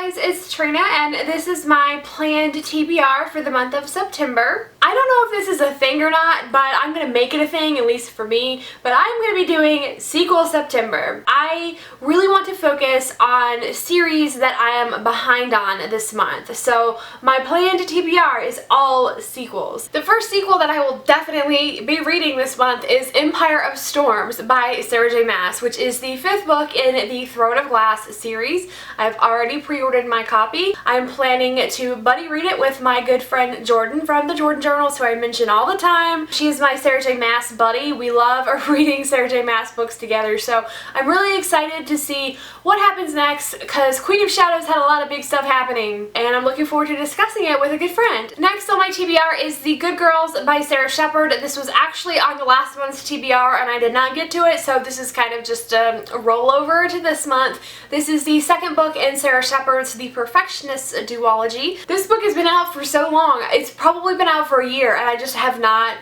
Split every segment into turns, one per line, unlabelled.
guys, it's Trina and this is my planned TBR for the month of September. I don't know if this is a thing or not, but I'm going to make it a thing, at least for me, but I'm going to be doing sequel September. I really want to focus on series that I am behind on this month, so my planned TBR is all sequels. The first sequel that I will definitely be reading this month is Empire of Storms by Sarah J. Maas, which is the 5th book in the Throne of Glass series. I've already pre-ordered my copy. I'm planning to buddy read it with my good friend Jordan from the Jordan Journals, who I mention all the time. She's my Sarah J. Maas buddy. We love reading Sarah J. Maas books together, so I'm really excited to see what happens next because Queen of Shadows had a lot of big stuff happening, and I'm looking forward to discussing it with a good friend. Next on my TBR is The Good Girls by Sarah Shepard. This was actually on the last month's TBR and I did not get to it, so this is kind of just a rollover to this month. This is the second book in Sarah Shepard's The Perfectionist duology. This book has been out for so long. It's probably been out for a year and I just have not.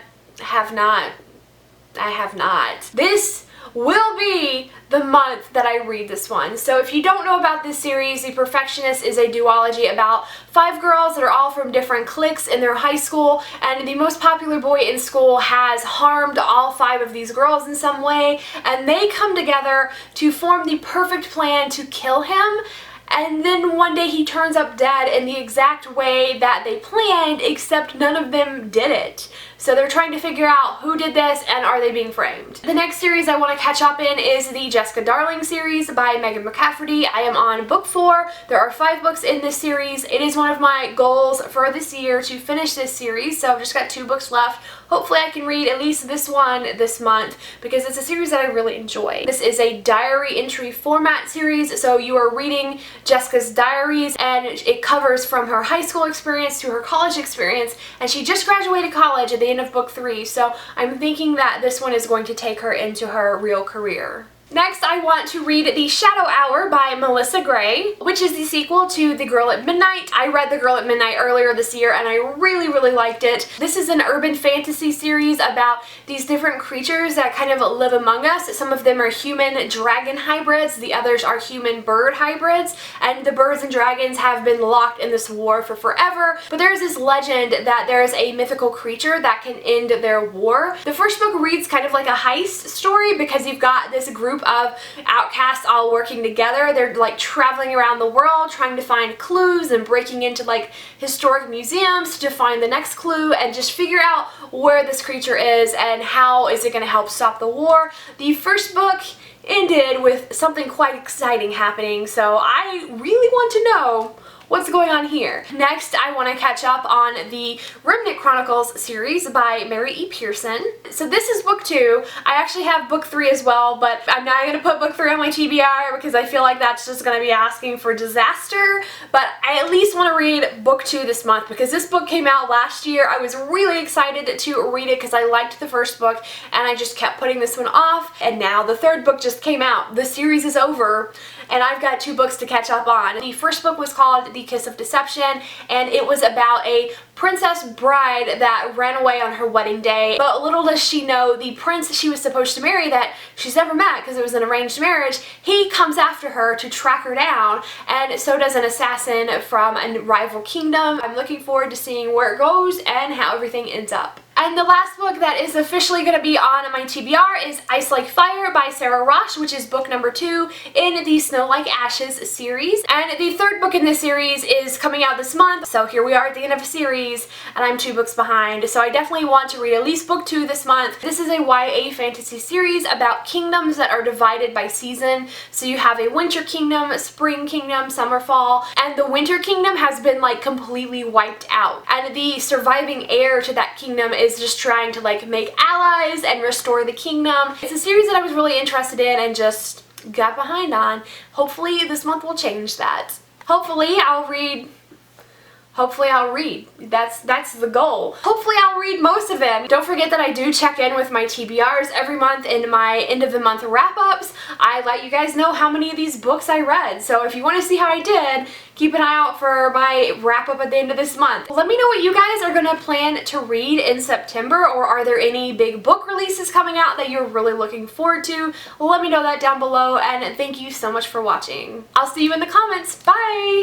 This will be the month that I read this one. So if you don't know about this series, The Perfectionist is a duology about 5 girls that are all from different cliques in their high school, and the most popular boy in school has harmed all 5 of these girls in some way, and they come together to form the perfect plan to kill him. And then one day he turns up dead in the exact way that they planned, except none of them did it. So they're trying to figure out who did this and are they being framed. The next series I want to catch up in is the Jessica Darling series by Megan McCafferty. I am on book 4. There are 5 books in this series. It is one of my goals for this year to finish this series, so I've just got 2 books left. Hopefully I can read at least this one this month because it's a series that I really enjoy. This is a diary entry format series, so you are reading Jessica's diaries and it covers from her high school experience to her college experience, and she just graduated college at the end of book 3, so I'm thinking that this one is going to take her into her real career. Next, I want to read The Shadow Hour by Melissa Gray, which is the sequel to The Girl at Midnight. I read The Girl at Midnight earlier this year and I really liked it. This is an urban fantasy series about these different creatures that kind of live among us. Some of them are human dragon hybrids, the others are human bird hybrids, and the birds and dragons have been locked in this war for forever. But there's this legend that there is a mythical creature that can end their war. The first book reads kind of like a heist story because you've got this group of outcasts all working together. They're like traveling around the world trying to find clues and breaking into like historic museums to find the next clue and just figure out where this creature is and how is it going to help stop the war. The first book ended with something quite exciting happening, so I really want to know what's going on here. Next, I want to catch up on the Remnant Chronicles series by Mary E. Pearson. So this is book 2. I actually have book 3 as well, but I'm not going to put book 3 on my TBR because I feel like that's just going to be asking for disaster. But I at least want to read book 2 this month because this book came out last year. I was really excited to read it because I liked the first book and I just kept putting this one off, and now the 3rd book just came out. The series is over and I've got 2 books to catch up on. The first book was called The Kiss of Deception, and it was about a princess bride that ran away on her wedding day, but little does she know the prince she was supposed to marry that she's never met because it was an arranged marriage, he comes after her to track her down, and so does an assassin from a rival kingdom. I'm looking forward to seeing where it goes and how everything ends up. And the last book that is officially going to be on my TBR is Ice Like Fire by Sarah Rosh, which is book number 2 in the Snow Like Ashes series. And the 3rd book in this series is coming out this month, so here we are at the end of a series, and I'm 2 books behind, so I definitely want to read at least book 2 this month. This is a YA fantasy series about kingdoms that are divided by season. So you have a winter kingdom, spring kingdom, summer, fall, and the winter kingdom has been like completely wiped out. And the surviving heir to that kingdom is just trying to like make allies and restore the kingdom. It's a series that I was really interested in and just got behind on. Hopefully this month will change that. Hopefully I'll read. That's the goal. Hopefully I'll read most of them. Don't forget that I do check in with my TBRs every month in my end of the month wrap-ups. I let you guys know how many of these books I read. So if you want to see how I did, keep an eye out for my wrap-up at the end of this month. Let me know what you guys are gonna plan to read in September, or are there any big book releases coming out that you're really looking forward to? Let me know that down below, and thank you so much for watching. I'll see you in the comments. Bye!